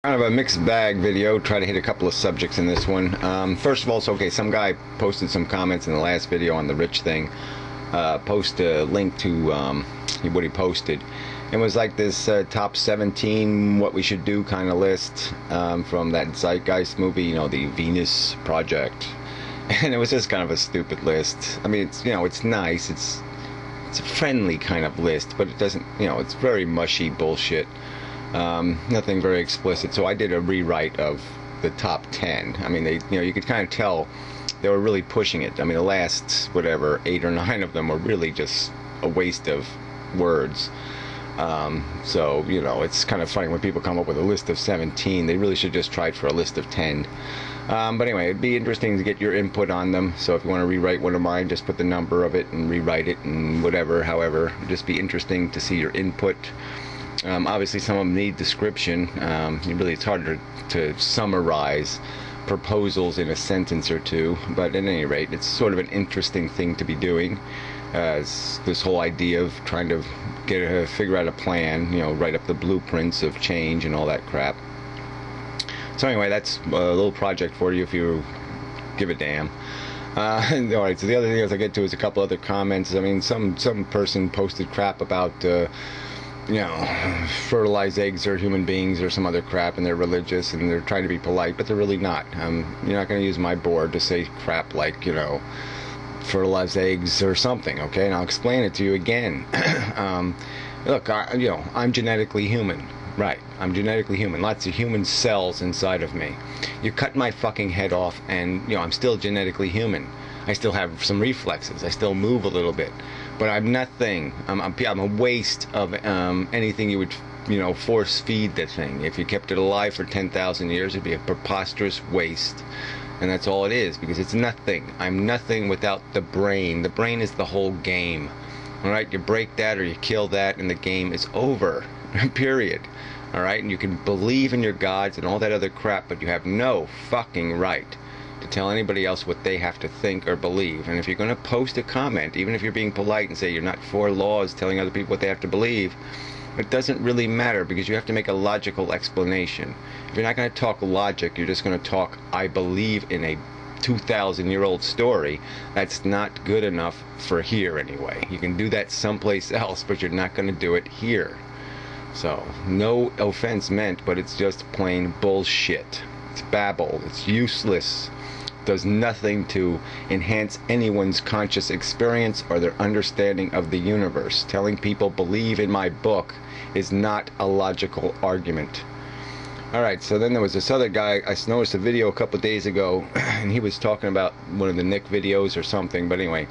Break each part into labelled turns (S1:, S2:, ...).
S1: Kind of a mixed bag video. Try to hit a couple of subjects in this one. First of all, so okay, some guy posted some comments in the last video on the rich thing. Post a link to what he posted. It was like this top 17 what we should do kind of list from that Zeitgeist movie, you know, the Venus Project. And it was just kind of a stupid list. I mean, it's, you know, it's nice. It's a friendly kind of list, but it doesn't, you know, it's very mushy bullshit. Nothing very explicit. So I did a rewrite of the top 10. I mean, they, you know, you could kind of tell they were really pushing it. I mean, the last, whatever, 8 or 9 of them were really just a waste of words. So, you know, it's kind of funny when people come up with a list of 17. They really should just try for a list of 10. But anyway, it'd be interesting to get your input on them. So if you want to rewrite one of mine, just put the number of it and rewrite it and whatever, however. It'd just be interesting to see your input. Obviously, some of them need description. Really, it's hard to summarize proposals in a sentence or two. But at any rate, it's sort of an interesting thing to be doing. This whole idea of trying to figure out a plan, you know, write up the blueprints of change and all that crap. So anyway, that's a little project for you if you give a damn. Alright, so the other thing as I get to is a couple other comments. I mean, some person posted crap about you know, fertilized eggs are human beings or some other crap, and they're religious and they're trying to be polite, but they're really not. You're not going to use my board to say crap like, you know, fertilized eggs or something, okay? And I'll explain it to you again. Look, you know, I'm genetically human. Right, I'm genetically human. Lots of human cells inside of me. You cut my fucking head off and, you know, I'm still genetically human. I still have some reflexes. I still move a little bit. But I'm nothing. I'm a waste of anything you would, you know, force feed the thing. If you kept it alive for 10,000 years, it'd be a preposterous waste. And that's all it is, because it's nothing. I'm nothing without the brain. The brain is the whole game. Alright, you break that or you kill that and the game is over. Period. Alright, and you can believe in your gods and all that other crap, but you have no fucking right to tell anybody else what they have to think or believe. And if you're going to post a comment, even if you're being polite and say you're not for laws telling other people what they have to believe, it doesn't really matter, because you have to make a logical explanation. If you're not going to talk logic, you're just going to talk, I believe in a 2,000-year-old story. That's not good enough for here anyway. You can do that someplace else, but you're not going to do it here. So, no offense meant, but it's just plain bullshit. It's babble. It's useless. Does nothing to enhance anyone's conscious experience or their understanding of the universe. Telling people believe in my book is not a logical argument. Alright, so then there was this other guy. I noticed a video a couple of days ago, and he was talking about one of the Nick videos or something, but anyway,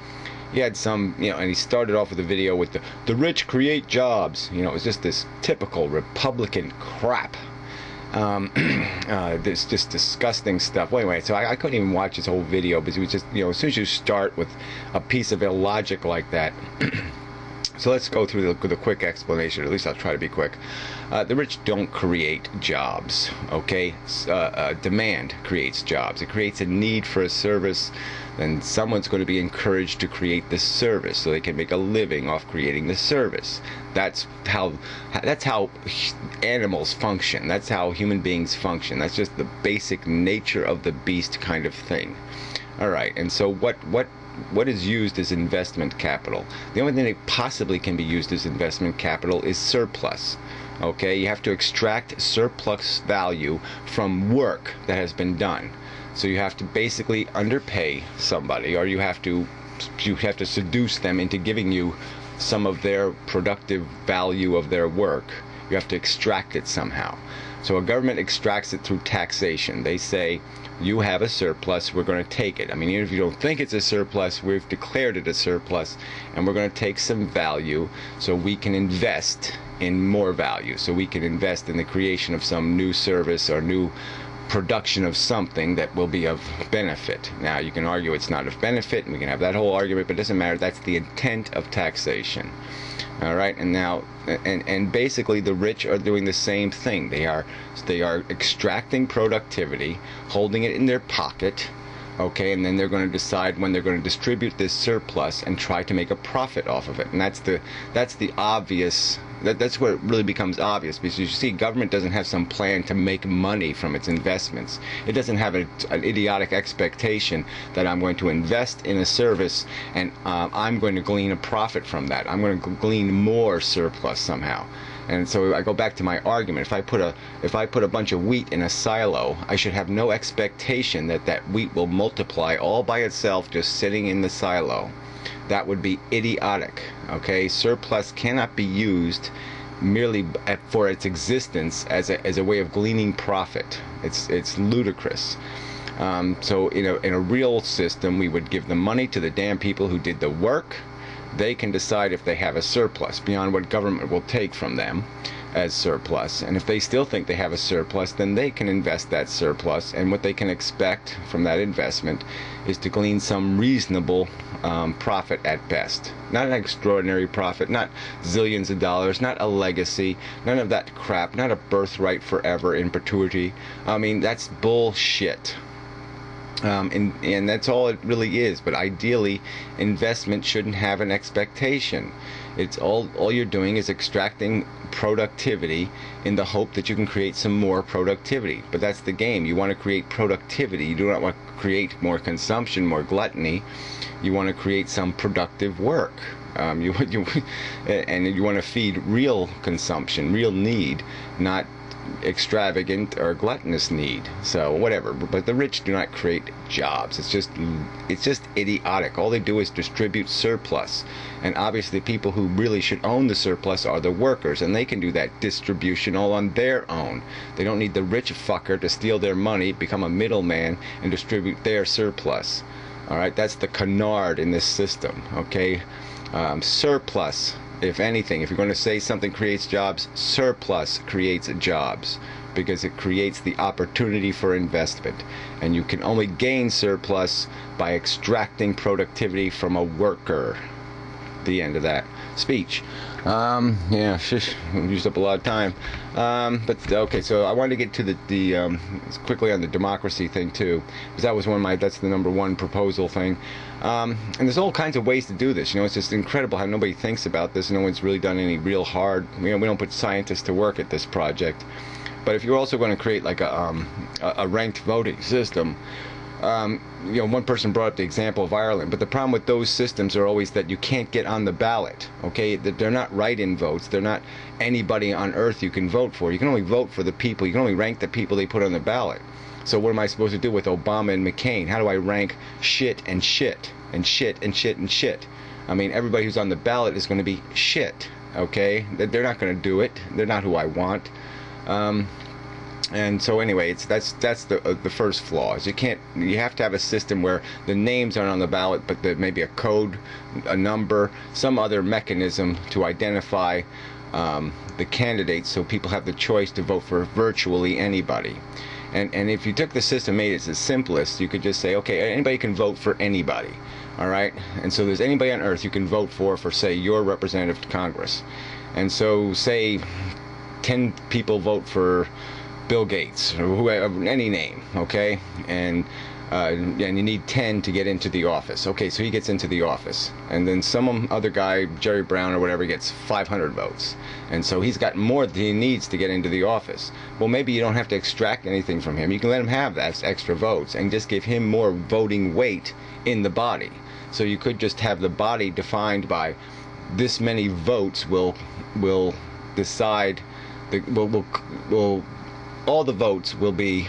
S1: he had some, you know, and he started off with a video with the rich create jobs. You know, it was just this typical Republican crap. This just disgusting stuff. Well, anyway, so I couldn't even watch his whole video, because it was just, you know, as soon as you start with a piece of illogic like that. So let's go through the quick explanation. At least I'll try to be quick. The rich don't create jobs, okay? Demand creates jobs. It creates a need for a service. Then someone's going to be encouraged to create the service so they can make a living off creating the service. That's how animals function. That's how human beings function. That's just the basic nature of the beast kind of thing. All right, and so what is used as investment capital? The only thing that possibly can be used as investment capital is surplus. Okay, you have to extract surplus value from work that has been done. So you have to basically underpay somebody, or you have to seduce them into giving you some of their productive value of their work. You have to extract it somehow. So a government extracts it through taxation. They say, you have a surplus, we're going to take it. I mean, even if you don't think it's a surplus, we've declared it a surplus, and we're going to take some value so we can invest in more value. So we can invest in the creation of some new service or new production of something that will be of benefit. Now, you can argue it's not of benefit, and we can have that whole argument, but it doesn't matter. That's the intent of taxation. All right, and now, and basically the rich are doing the same thing. They are extracting productivity, holding it in their pocket, Okay, and then they're going to decide when they're going to distribute this surplus and try to make a profit off of it. And that's the obvious, that's where it really becomes obvious, because you see, government doesn't have some plan to make money from its investments. It doesn't have an idiotic expectation that I'm going to invest in a service and I'm going to glean a profit from that. I'm going to glean more surplus somehow. And so I go back to my argument. If I put a bunch of wheat in a silo, I should have no expectation that that wheat will multiply all by itself just sitting in the silo. That would be idiotic. Okay, surplus cannot be used merely for its existence as a way of gleaning profit. It's ludicrous. So in a real system, we would give the money to the damn people who did the work. They can decide if they have a surplus beyond what government will take from them as surplus. And if they still think they have a surplus, then they can invest that surplus. And what they can expect from that investment is to glean some reasonable profit at best. Not an extraordinary profit, not zillions of dollars, not a legacy, none of that crap, not a birthright forever in perpetuity. I mean, that's bullshit. And that's all it really is. But ideally, investment shouldn't have an expectation. It's all you're doing is extracting productivity in the hope that you can create some more productivity. But that's the game. You want to create productivity. You do not want to create more consumption, more gluttony. You want to create some productive work. And you want to feed real consumption, real need, not extravagant or gluttonous need. So whatever. But the rich do not create jobs. It's just idiotic. All they do is distribute surplus, and obviously people who really should own the surplus are the workers, and they can do that distribution all on their own. They don't need the rich fucker to steal their money, become a middleman, and distribute their surplus. All right, that's the canard in this system. Okay, surplus. If anything, if you're going to say something creates jobs, surplus creates jobs, because it creates the opportunity for investment. And you can only gain surplus by extracting productivity from a worker. The end of that speech. Yeah, used up a lot of time. But okay, so I wanted to get to the quickly on the democracy thing too, because that was that's the number one proposal thing. And there's all kinds of ways to do this. It's just incredible how nobody thinks about this. No one's really done any real hard. We don't put scientists to work at this project. But if you're also going to create like a ranked voting system, one person brought up the example of Ireland, but the problem with those systems are always that you can't get on the ballot. Okay, that they're not write-in votes. They're not anybody on earth you can vote for. You can only vote for the people. You can only rank the people they put on the ballot. So what am I supposed to do with Obama and McCain? How do I rank shit and shit and shit and shit and shit? I mean, everybody who's on the ballot is going to be shit. Okay, they're not going to do it. They're not who I want. And so anyway, that's the first flaw. Is you have to have a system where the names aren't on the ballot, but there may be a code, a number, some other mechanism to identify the candidates, so people have the choice to vote for virtually anybody. And if you took the system, made it the simplest, you could just say, okay, anybody can vote for anybody. All right? And so there's anybody on earth you can vote for say, your representative to Congress. And so, say, 10 people vote for Bill Gates, or whoever, any name, okay? And you need 10 to get into the office. Okay, so he gets into the office. And then some other guy, Jerry Brown or whatever, gets 500 votes. And so he's got more than he needs to get into the office. Well, maybe you don't have to extract anything from him. You can let him have that extra votes and just give him more voting weight in the body. So you could just have the body defined by this many votes will decide, all the votes will be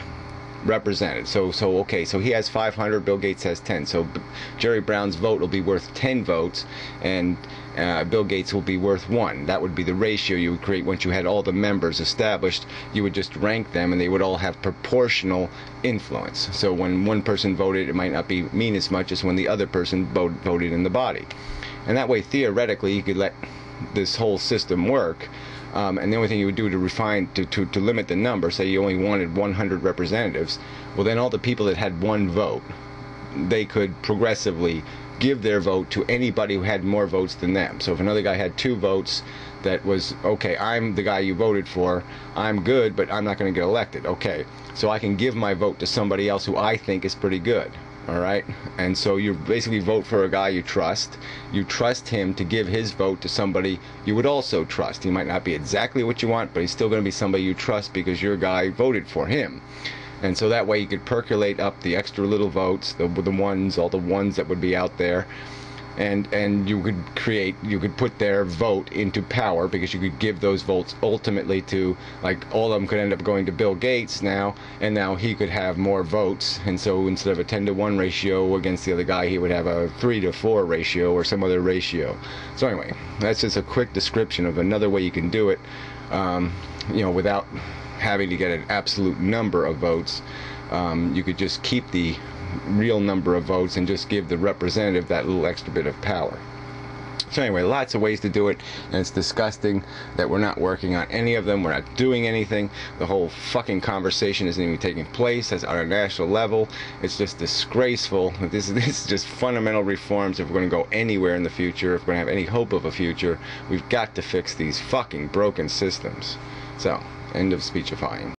S1: represented. So he has 500, Bill Gates has 10. So Jerry Brown's vote will be worth 10 votes, and Bill Gates will be worth 1. That would be the ratio you would create once you had all the members established. You would just rank them, and they would all have proportional influence. So when one person voted, it might not mean as much as when the other person voted in the body. And that way, theoretically, you could let this whole system work. And the only thing you would do to refine, to limit the number, say you only wanted 100 representatives, well then all the people that had 1 vote, they could progressively give their vote to anybody who had more votes than them. So if another guy had 2 votes, that was, okay, I'm the guy you voted for, I'm good, but I'm not going to get elected. Okay, so I can give my vote to somebody else who I think is pretty good. all right? And so you basically vote for a guy you trust. You trust him to give his vote to somebody you would also trust. He might not be exactly what you want, but he's still going to be somebody you trust because your guy voted for him. And so that way you could percolate up the extra little votes, all the ones that would be out there, and you could put their vote into power, because you could give those votes ultimately to, like, all of them could end up going to Bill Gates now, and now he could have more votes, and so instead of a 10-to-1 ratio against the other guy, he would have a 3-to-4 ratio or some other ratio. So anyway, that's just a quick description of another way you can do it, without having to get an absolute number of votes. You could just keep the real number of votes and just give the representative that little extra bit of power. So anyway, lots of ways to do it, and it's disgusting that we're not working on any of them. We're not doing anything. The whole fucking conversation isn't even taking place at a national level. It's just disgraceful. This is just fundamental reforms if we're going to go anywhere in the future, if we're going to have any hope of a future. We've got to fix these fucking broken systems. So, end of speechifying.